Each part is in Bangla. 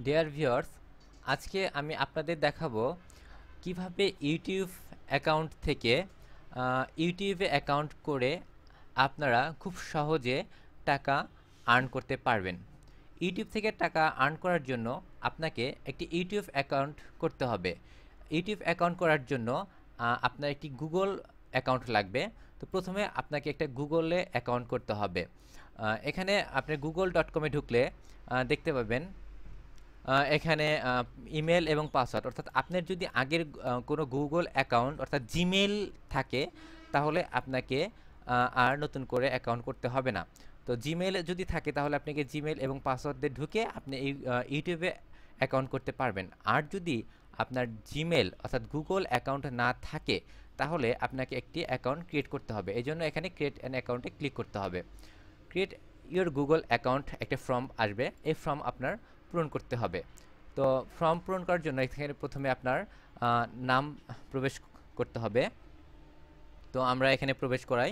ডিয়ার ভিউয়ার্স, আজকে আমি আপনাদের দেখাবো কিভাবে ইউটিউব অ্যাকাউন্ট থেকে ইউটিউবে অ্যাকাউন্ট করে আপনারা খুব সহজে টাকা আর্ন করতে পারবেন। ইউটিউব থেকে টাকা আর্ন করার জন্য আপনাকে একটি ইউটিউব অ্যাকাউন্ট করতে হবে। ইউটিউব অ্যাকাউন্ট করার জন্য আপনার একটি গুগল অ্যাকাউন্ট লাগবে। তো প্রথমে আপনাকে একটা গুগলে অ্যাকাউন্ট করতে হবে। এখানে আপনি google.com-এ ঢুকলে দেখতে পাবেন এখানে ইমেল এবং পাসওয়ার্ড, অর্থাৎ আপনার যদি আগের কোনো গুগল অ্যাকাউন্ট অর্থাৎ জিমেল থাকে, তাহলে আপনাকে আর নতুন করে অ্যাকাউন্ট করতে হবে না। তো জিমেল যদি থাকে তাহলে আপনাকে জিমেল এবং পাসওয়ার্ড দিয়ে ঢুকে আপনি এই ইউটিউবে অ্যাকাউন্ট করতে পারবেন। আর যদি আপনার জিমেল অর্থাৎ গুগল অ্যাকাউন্ট না থাকে, তাহলে আপনাকে একটি অ্যাকাউন্ট ক্রিয়েট করতে হবে। এই জন্য এখানে ক্রিয়েট অ্যান অ্যাকাউন্টে ক্লিক করতে হবে। ক্রিয়েট ইউর গুগল অ্যাকাউন্ট একটা ফর্ম আসবে, এই ফর্ম আপনার পূরণ করতে হবে। তো ফর্ম পূরণ করার জন্য এখানে প্রথমে আপনার নাম প্রবেশ করতে হবে। তো আমরা এখানে প্রবেশ করাই।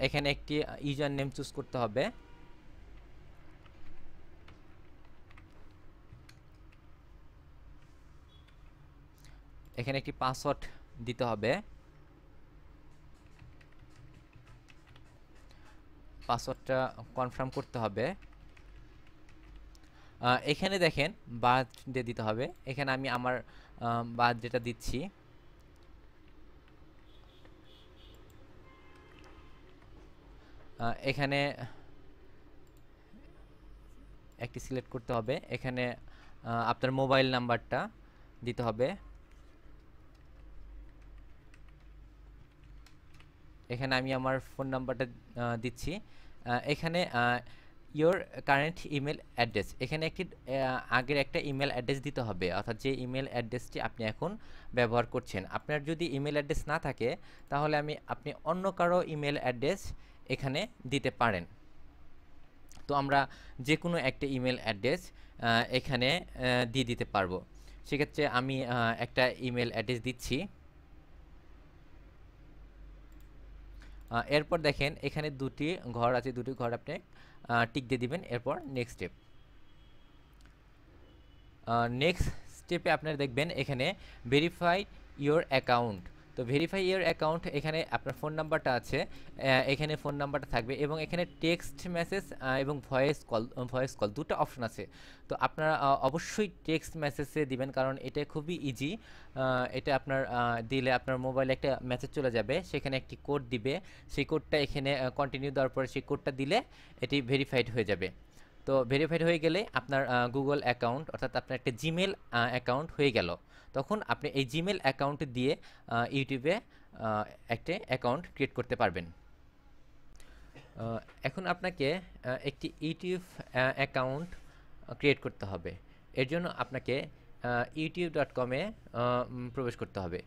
এখানে একটি ইউজার নেম চুজ করতে হবে। এখানে একটি পাসওয়ার্ড দিতে হবে। পাসওয়ার্ডটা কনফার্ম করতে হবে। এখানে দেখেন বার্থ ডে দিতে হবে। এখানে আমি আমার বার্থ ডেটা দিচ্ছি। এখানে একটি সিলেক্ট করতে হবে। এখানে আপনার মোবাইল নাম্বারটা দিতে হবে। এখানে আমি আমার ফোন নাম্বারটা দিচ্ছি। এখানে ইওর কারেন্ট ইমেল অ্যাড্রেস, এখানে একটি আগের একটা ইমেল অ্যাড্রেস দিতে হবে, অর্থাৎ যে ইমেল অ্যাড্রেসটি আপনি এখন ব্যবহার করছেন। আপনার যদি ইমেল অ্যাড্রেস না থাকে, তাহলে আপনি অন্য কারো ইমেল অ্যাড্রেস এখানে দিতে পারেন। তো আমরা যে কোনো একটা ইমেল অ্যাড্রেস এখানে দিয়ে দিতে পারবো। সেক্ষেত্রে আমি একটা ইমেল অ্যাড্রেস দিচ্ছি। এরপর দেখেন এখানে দুটি ঘর আছে, দুটি ঘর আপনি টিক দিয়ে দিবেন। এরপর নেক্সট স্টেপ। নেক্সট স্টেপে আপনারা দেখবেন এখানে ভেরিফাই ইওর অ্যাকাউন্ট। তো ভেরিফাই ইওর অ্যাকাউন্ট, এখানে আপনার ফোন নাম্বারটা আছে, এখানে ফোন নাম্বারটা থাকবে এবং এখানে টেক্সট মেসেজ এবং ভয়েস কল দুটো অপশন আছে। তো আপনারা অবশ্যই টেক্সট মেসেজে দিবেন, কারণ এটা খুবই ইজি। এটা আপনার দিলে আপনার মোবাইলে একটা মেসেজ চলে যাবে, সেখানে একটি কোড দিবে। সেই কোডটা এখানে কন্টিনিউ দেওয়ার পরে সেই কোডটা দিলে এটি ভেরিফাইড হয়ে যাবে। তো ভেরিফাইড হয়ে গেলে আপনার গুগল অ্যাকাউন্ট অর্থাৎ আপনার একটা জিমেল অ্যাকাউন্ট হয়ে গেল। তখন আপনি এই জিমেল অ্যাকাউন্ট দিয়ে ইউটিউবে একটা অ্যাকাউন্ট ক্রিয়েট করতে পারবেন। এখন আপনাকে একটি ইউটিউব অ্যাকাউন্ট ক্রিয়েট করতে হবে। এর জন্য আপনাকে youtube.com-এ প্রবেশ করতে হবে।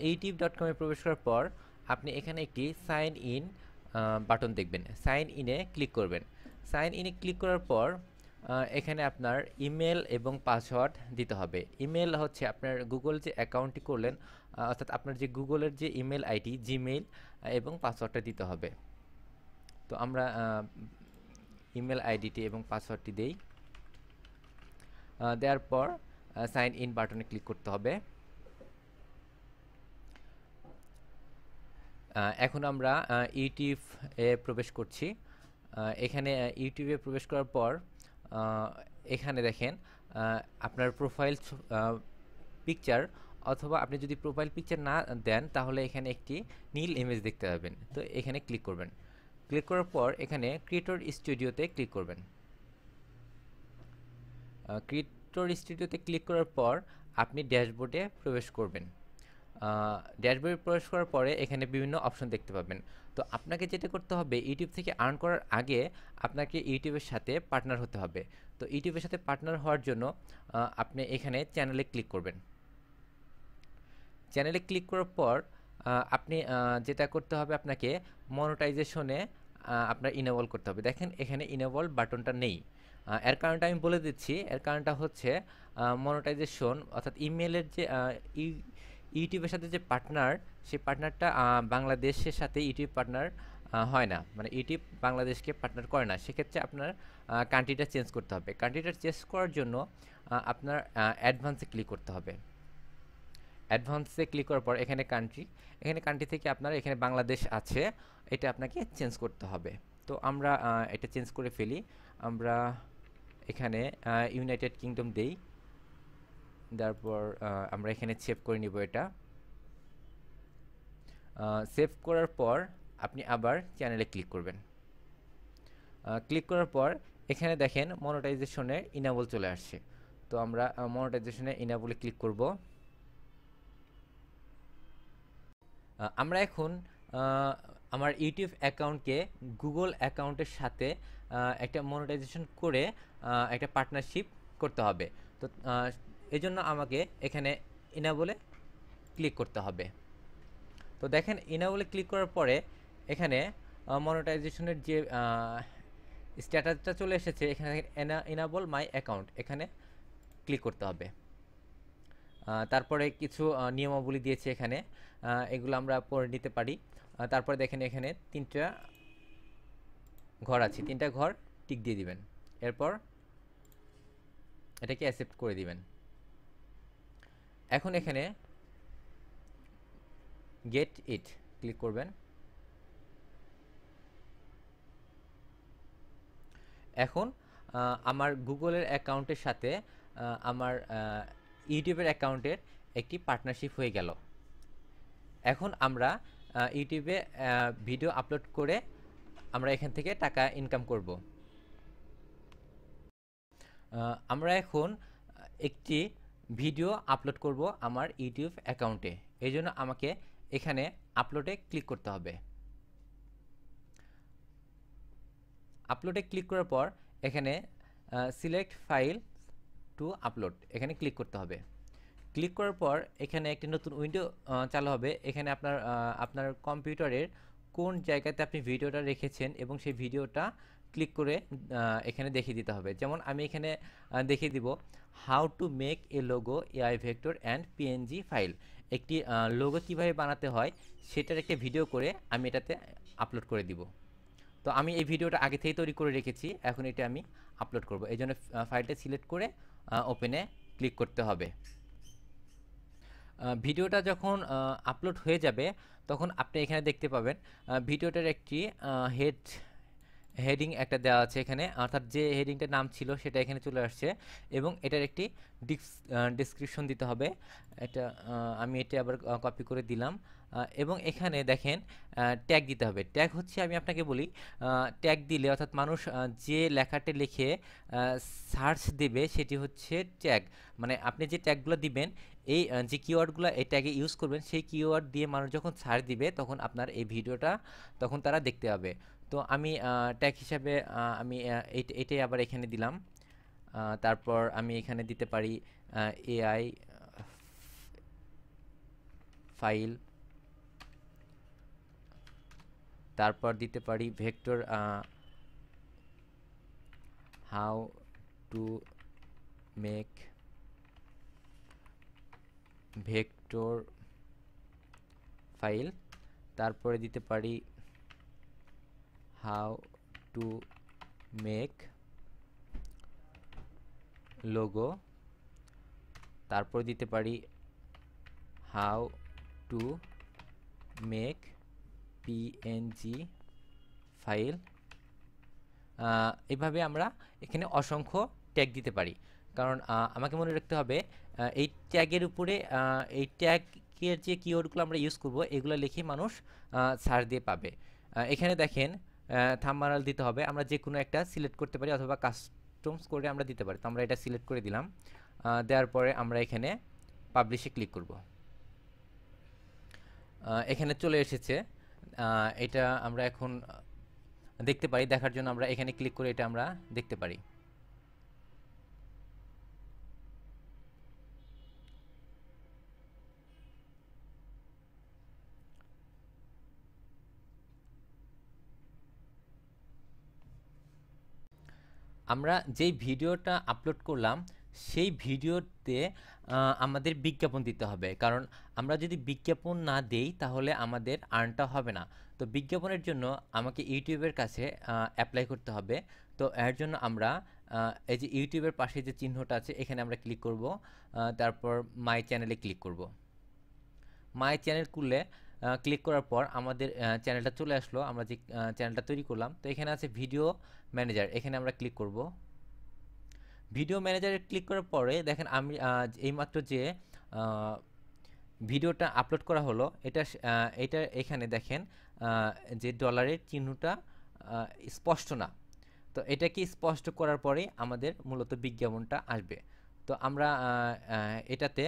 youtube.com-এ প্রবেশ করার পর আপনি এখানে একটি সাইন ইন বাটন দেখবেন। সাইন ইনে ক্লিক করবেন। সাইন ইনে ক্লিক করার পর এখানে আপনার ইমেল এবং পাসওয়ার্ড দিতে হবে। ইমেল হচ্ছে আপনার গুগল যে অ্যাকাউন্টটি করলেন, অর্থাৎ আপনার যে গুগলের যে ইমেল আইডি, জিমেইল এবং পাসওয়ার্ডটা দিতে হবে। তো আমরা ইমেল আইডিটি এবং পাসওয়ার্ডটি দেই। দেওয়ার পর সাইন ইন বাটনে ক্লিক করতে হবে। এখন আমরা ইউটিউবে প্রবেশ করছি। এখানে ইউটিউবে প্রবেশ করার পর এখানে দেখেন আপনার প্রোফাইল পিকচার, অথবা আপনি যদি প্রোফাইল পিকচার না দেন তাহলে এখানে একটি নীল ইমেজ দেখতে পাবেন। তো এখানে ক্লিক করবেন। ক্লিক করার পর এখানে ক্রিয়েটর স্টুডিওতে ক্লিক করবেন। ক্রিয়েটর স্টুডিওতে ক্লিক করার পর আপনি ড্যাশবোর্ডে প্রবেশ করবেন। ড্যাশবোর্ডে প্রবেশ করার পরে এখানে বিভিন্ন অপশন দেখতে পাবেন। তো আপনাকে যেটা করতে হবে, ইউটিউব থেকে আর্ন করার আগে আপনাকে ইউটিউবের সাথে পার্টনার হতে হবে। তো ইউটিউবের সাথে পার্টনার হওয়ার জন্য আপনি এখানে চ্যানেলে ক্লিক করবেন। চ্যানেলে ক্লিক করার পর আপনি যেটা করতে হবে, আপনাকে মনিটাইজেশনে আপনার ইনেবল করতে হবে। দেখেন এখানে ইনেবল বাটনটা নেই। এর কারণটা আমি বলে দিচ্ছি। এর কারণটা হচ্ছে মনিটাইজেশন অর্থাৎ ইমেইলের যে ইউটিউবের সাথে যে পার্টনার, সেই পার্টনারটা বাংলাদেশের সাথে ইউটিউব পার্টনার হয় না, মানে ইউটিউব বাংলাদেশকে পার্টনার করে না। সেক্ষেত্রে আপনার কান্ট্রিটা চেঞ্জ করতে হবে। কান্ট্রিটা চেঞ্জ করার জন্য আপনার অ্যাডভান্সে ক্লিক করতে হবে। অ্যাডভান্সে ক্লিক করার পর এখানে কান্ট্রি থেকে আপনার এখানে বাংলাদেশ আছে, এটা আপনাকে চেঞ্জ করতে হবে। তো আমরা এটা চেঞ্জ করে ফেলি। আমরা এখানে ইউনাইটেড কিংডম দেই, তারপর আমরা এখানে সেভ করে নিব। এটা সেভ করার পর আপনি আবার চ্যানেলে ক্লিক করবেন। ক্লিক করার পর এখানে দেখেন মনিটাইজেশনের ইনাবল চলে আসছে। তো আমরা মনিটাইজেশনের ইনাবলে ক্লিক করব। আমরা এখন আমার ইউটিউব অ্যাকাউন্টকে গুগল অ্যাকাউন্টের সাথে একটা মনিটাইজেশন করে একটা পার্টনারশিপ করতে হবে। তো এই জন্য আমাকে এখানে ইনাবলে ক্লিক করতে হবে। তো দেখেন ইনাবলে ক্লিক করার পরে এখানে মনিটাইজেশনের যে স্ট্যাটাসটা চলে এসেছে, এখানে ইনাবল মাই অ্যাকাউন্ট, এখানে ক্লিক করতে হবে। তারপরে কিছু নিয়মাবলী দিয়েছে এখানে, এগুলো আমরা পড়ে নিতে পারি। তারপরে দেখেন এখানে 3টা ঘর আছে, 3টা ঘর টিক দিয়ে দিবেন। এরপর এটাকে অ্যাকসেপ্ট করে দিবেন। এখন এখানে গেট ইট ক্লিক করবেন। এখন আমার গুগলের অ্যাকাউন্টের সাথে আমার ইউটিউবের অ্যাকাউন্টের একটি পার্টনারশিপ হয়ে গেল। এখন আমরা ইউটিউবে ভিডিও আপলোড করে আমরা এখান থেকে টাকা ইনকাম করব। আমরা এখন একটি ভিডিও আপলোড করব আমার ইউটিউব অ্যাকাউন্টে। এই জন্য আমাকে এখানে আপলোডে ক্লিক করতে হবে। আপলোডে ক্লিক করার পর এখানে সিলেক্ট ফাইল টু আপলোড, এখানে ক্লিক করতে হবে। ক্লিক করার পর এখানে একটি নতুন উইন্ডো চালু হবে। এখানে আপনার কম্পিউটারের কোন জায়গাতে আপনি ভিডিওটা রেখেছেন এবং সেই ভিডিওটা ক্লিক করে এখানে দেখিয়ে দিতে হবে। যেমন আমি এখানে দেখিয়ে দিব how to make a logo AI vector and PNG file. একটি লোগো কীভাবে বানাতে হয় সেটার একটা ভিডিও করে আমি এটাতে আপলোড করে দিব। তো আমি এই ভিডিওটা আগে থেকেই তৈরি করে রেখেছি, এখন এটা আমি আপলোড করব। এই জন্য ফাইলটা সিলেক্ট করে ওপেনে ক্লিক করতে হবে। ভিডিওটা যখন আপলোড হয়ে যাবে তখন আপনি এখানে দেখতে পাবেন ভিডিওটার একটি হেডিং একটা দেওয়া আছে এখানে, অর্থাৎ যে হেডিংটার নাম ছিল সেটা এখানে চলে আসছে এবং এটার একটি ডিসক্রিপশন দিতে হবে। এটা আমি এটা আবার কপি করে দিলাম এবং এখানে দেখেন ট্যাগ দিতে হবে। ট্যাগ হচ্ছে, আমি আপনাকে বলি, ট্যাগ দিলে অর্থাৎ মানুষ যে লেখাটা লিখে সার্চ দেবে সেটি হচ্ছে ট্যাগ। মানে আপনি যে ট্যাগগুলো দিবেন, এই যে কিওয়ার্ডগুলো এই ট্যাগে ইউজ করবেন, সেই কিওয়ার্ড দিয়ে মানুষ যখন সার্চ দিবে তখন আপনার এই ভিডিওটা তখন তারা দেখতে পাবে। তো আমি ট্যাগ হিসাবে আমি এটাই আবার এখানে দিলাম। তারপর আমি এখানে দিতে পারি এআই ফাইল, তারপর দিতে পারি vector, how to make vector file, তারপরে দিতে পারি হাউ টু মেক লোগো, তারপর দিতে পারি how to make PNG file. এভাবে আমরা এখানে অসংখ্য ট্যাগ দিতে পারি, কারণ আমাকে মনে রাখতে হবে এই ট্যাগের উপরে এই ট্যাগের যে কিওয়ার্ডগুলো আমরা ইউজ করব এগুলো লিখে মানুষ সার্চ দিয়ে পাবে। এখানে দেখেন থাম্বনেল দিতে হবে, আমরা যে কোনো একটা সিলেক্ট করতে পারি অথবা কাস্টমস করে আমরা দিতে পারি। তো আমরা এটা সিলেক্ট করে দিলাম। দেওয়ার পরে আমরা এখানে পাবলিশে ক্লিক করব। এখানে চলে এসেছে। এটা আমরা এখন দেখতে পারি। দেখার জন্য আমরা এখানে ক্লিক করে এটা আমরা দেখতে পারি। আমরা যেই ভিডিওটা আপলোড করলাম সেই ভিডিওতে আমাদের বিজ্ঞাপন দিতে হবে, কারণ আমরা যদি বিজ্ঞাপন না দেই তাহলে আমাদের আর্নটা হবে না। তো বিজ্ঞাপনের জন্য আমাকে ইউটিউবের কাছে অ্যাপ্লাই করতে হবে। তো এর জন্য আমরা এই যে ইউটিউবের পাশে যে চিহ্নটা আছে এখানে আমরা ক্লিক করব, তারপর মাই চ্যানেলে ক্লিক করব। মাই চ্যানেল খুললে ক্লিক করার পর আমাদের চ্যানেলটা চলে আসলো, আমরা যে চ্যানেলটা তৈরি করলাম। তো এখানে আছে ভিডিও ম্যানেজার, এখানে আমরা ক্লিক করব। ভিডিও ম্যানেজারে ক্লিক করার পরে দেখেন আমি এইমাত্র যে ভিডিওটা আপলোড করা হলো এটা এখানে দেখেন যে ডলারের চিহ্নটা স্পষ্ট না। তো এটাকে স্পষ্ট করার পরেই আমাদের মূলত বিজ্ঞাপনটা আসবে। তো আমরা এটাতে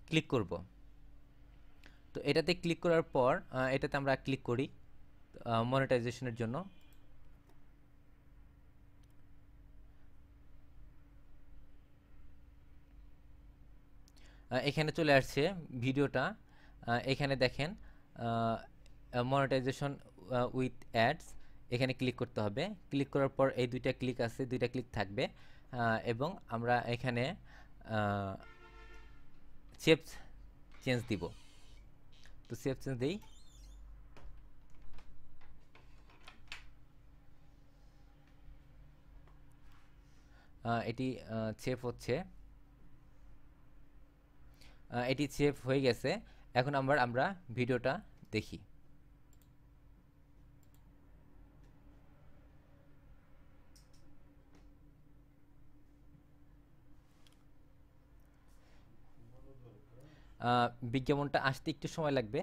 ক্লিক করব। তো এটাতে ক্লিক করার পর এটাতে আমরা ক্লিক করি মনিটাইজেশনের জন্য। এখানে চলে আসছে ভিডিওটা। এখানে দেখেন মনিটাইজেশন উইথ অ্যাডস, এখানে ক্লিক করতে হবে। ক্লিক করার পর এই দুইটা ক্লিক আছে, দুইটা ক্লিক থাকবে এবং আমরা এখানে সেভ চেঞ্জ দিব। তো সেভ চেঞ্জ দিই। এটি সেভ হচ্ছে, এটি সেভ হয়ে গেছে। এখন আমরা ভিডিওটা দেখি। বিজ্ঞাপনটা আসতে একটু সময় লাগবে,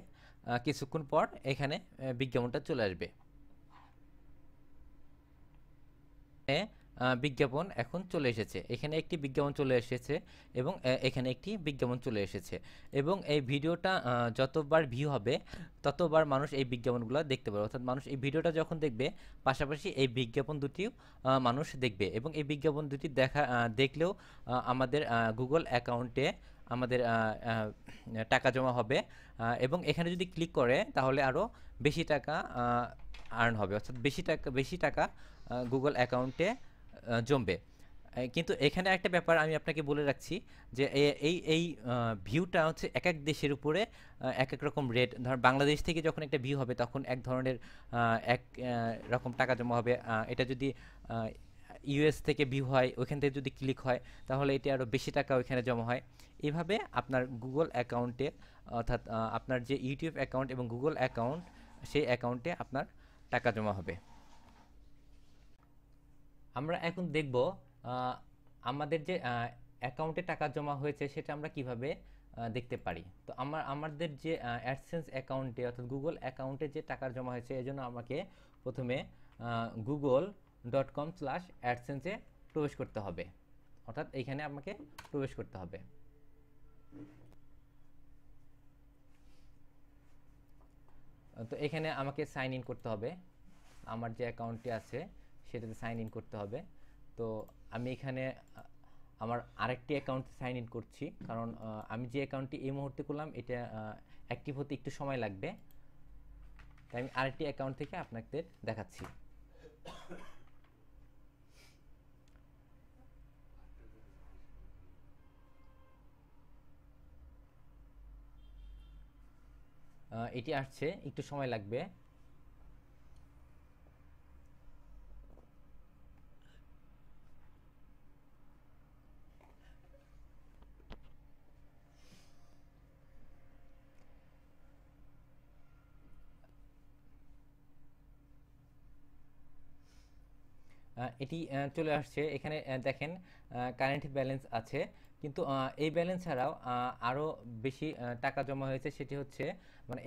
কিছুক্ষণ পর এখানে বিজ্ঞাপনটা চলে আসবে। বিজ্ঞাপন এখন চলে এসেছে, এখানে একটি বিজ্ঞাপন চলে এসেছে এবং এখানে একটি বিজ্ঞাপন চলে এসেছে এবং এই ভিডিওটা যতবার ভিউ হবে ততবার মানুষ এই বিজ্ঞাপনগুলো দেখতে পাবে। অর্থাৎ মানুষ এই ভিডিওটা যখন দেখবে পাশাপাশি এই বিজ্ঞাপন দুটিও মানুষ দেখবে এবং এই বিজ্ঞাপন দুটি দেখলেও আমাদের গুগল অ্যাকাউন্টে আমাদের টাকা জমা হবে এবং এখানে যদি ক্লিক করে তাহলে আরও বেশি টাকা আর্ন হবে, অর্থাৎ বেশি টাকা গুগল অ্যাকাউন্টে জমবে। কিন্তু এখানে একটা ব্যাপার আমি আপনাকে বলে রাখছি যে এই ভিউটা হচ্ছে এক এক দেশের উপরে এক এক রকম রেট। ধর বাংলাদেশ থেকে যখন একটা ভিউ হবে তখন এক ধরনের এক রকম টাকা জমা হবে। এটা যদি ইউএস থেকে ভিউ হয়, ওইখান থেকে যদি ক্লিক হয় তাহলে এটা আরও বেশি টাকা ওইখানে জমা হয়। এভাবে আপনার গুগল অ্যাকাউন্টে, অর্থাৎ আপনার যে ইউটিউব অ্যাকাউন্ট এবং গুগল অ্যাকাউন্ট, সেই অ্যাকাউন্টে আপনার টাকা জমা হবে। আমরা এখন দেখব আমাদের যে অ্যাকাউন্টে টাকা জমা হয়েছে সেটা আমরা কিভাবে দেখতে পারি। তো আমাদের যে অ্যাডসেন্স অ্যাকাউন্টে অর্থাৎ গুগল অ্যাকাউন্টে যে টাকা জমা হয়েছে এজন্য আমাকে প্রথমে google.com/adsense-এ প্রবেশ করতে হবে, অর্থাৎ এইখানে আমাকে প্রবেশ করতে হবে। তো এখানে আমাকে সাইন ইন করতে হবে, আমার যে অ্যাকাউন্টটি আছে সেটাতে সাইন ইন করতে হবে। তো আমি এখানে আমার আরেকটি অ্যাকাউন্টে সাইন ইন করছি, কারণ আমি যে অ্যাকাউন্টটি এই মুহূর্তে করলাম এটা অ্যাক্টিভ হতে একটু সময় লাগবে, তাই আমি আরেকটি অ্যাকাউন্ট থেকে আপনাদের দেখাচ্ছি। এটি আসছে, একটু সময় লাগবে। এটি চলে আসছে, এখানে দেখেন কারেন্ট ব্যালেন্স আছে, কিন্তু এই ব্যালেন্স ছাড়াও আরও বেশি টাকা জমা হয়েছে। সেটি হচ্ছে মানে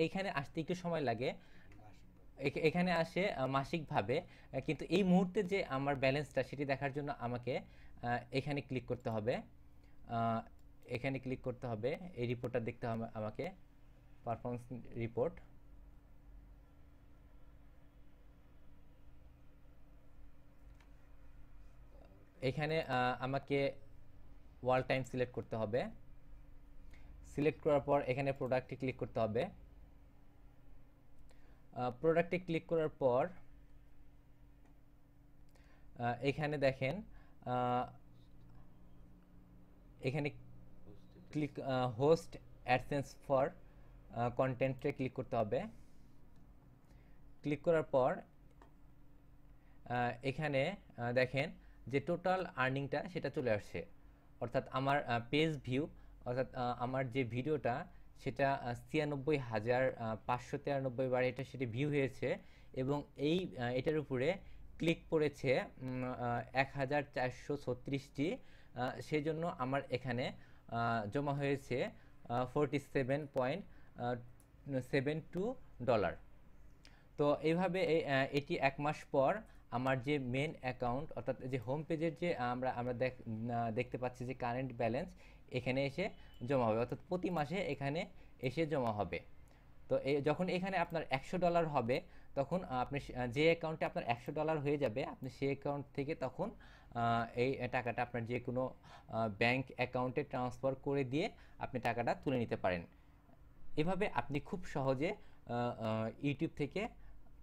এইখানে আসতে একটু সময় লাগে, এখানে আসে মাসিকভাবে, কিন্তু এই মুহূর্তে যে আমার ব্যালেন্সটা সেটি দেখার জন্য আমাকে এখানে ক্লিক করতে হবে। এখানে ক্লিক করতে হবে, এই রিপোর্টটা দেখতে হবে আমাকে, পারফরমেন্স রিপোর্ট। এখানে আমাকে ওয়াল টাইম সিলেক্ট করতে হবে। সিলেক্ট করার পর এখানে প্রোডাক্টে ক্লিক করতে হবে। প্রোডাক্টে ক্লিক করার পর এখানে দেখেন, আহ, এখানে ক্লিক হোস্ট অ্যাডসেন্স ফর কন্টেন্টে ক্লিক করতে হবে। ক্লিক করার পর এখানে দেখেন যে টোটাল আর্নিংটা সেটা চলে আসছে, অর্থাৎ আমার পেজ ভিউ, অর্থাৎ আমার যে ভিডিওটা সেটা 96,593 বার এটা সেটি ভিউ হয়েছে, এবং এটার উপরে ক্লিক পড়েছে 1,436টি। সেই জন্য আমার এখানে জমা হয়েছে $47.72। তো এইভাবে এটি 1 মাস পর আমার যে মেন অ্যাকাউন্ট, অর্থাৎ যে হোম পেজের যে আমরা দেখতে পাচ্ছি যে কারেন্ট ব্যালেন্স এখানে এসে জমা হবে, অর্থাৎ প্রতি মাসে এখানে এসে জমা হবে। তো যখন এখানে আপনার $100 হবে, তখন আপনি যে অ্যাকাউন্টে আপনার $100 হয়ে যাবে, আপনি সেই অ্যাকাউন্ট থেকে তখন এই টাকাটা আপনার যে কোনো ব্যাংক অ্যাকাউন্টে ট্রান্সফার করে দিয়ে আপনি টাকাটা তুলে নিতে পারেন। এভাবে আপনি খুব সহজে ইউটিউব থেকে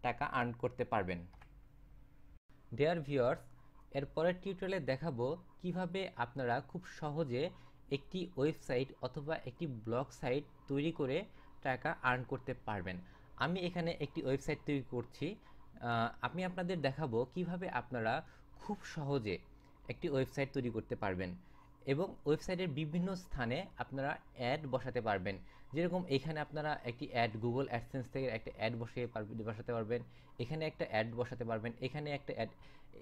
টাকা আর্ন করতে পারবেন। ডিয়ার ভিউয়ার্স, এরপরের টিউটোরিয়ালে দেখাবো কিভাবে আপনারা খুব সহজে একটি ওয়েবসাইট অথবা একটি ব্লগ সাইট তৈরি করে টাকা আর্ন করতে পারবেন। আমি এখানে একটি ওয়েবসাইট তৈরি করছি। আমি আপনাদের দেখাবো কিভাবে আপনারা খুব সহজে একটি ওয়েবসাইট তৈরি করতে পারবেন, এবং ওয়েবসাইটের বিভিন্ন স্থানে আপনারা অ্যাড বসাতে পারবেন। যেরকম এখানে আপনারা একটি অ্যাড গুগল অ্যাডসেন্স থেকে একটা অ্যাড বসাতে পারবেন, এখানে একটা অ্যাড বসাতে পারবেন, এখানে একটা অ্যাড,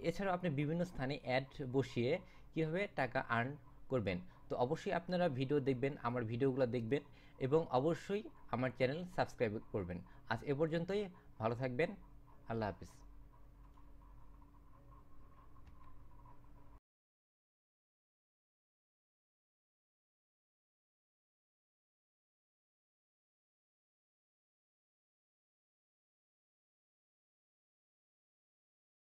এছাড়াও আপনি বিভিন্ন স্থানে অ্যাড বসিয়ে কীভাবে টাকা আর্ন করবেন। তো অবশ্যই আপনারা ভিডিও দেখবেন, আমার ভিডিওগুলো দেখবেন, এবং অবশ্যই আমার চ্যানেল সাবস্ক্রাইব করবেন। আজ এ পর্যন্তই, ভালো থাকবেন, আল্লাহ হাফিজ।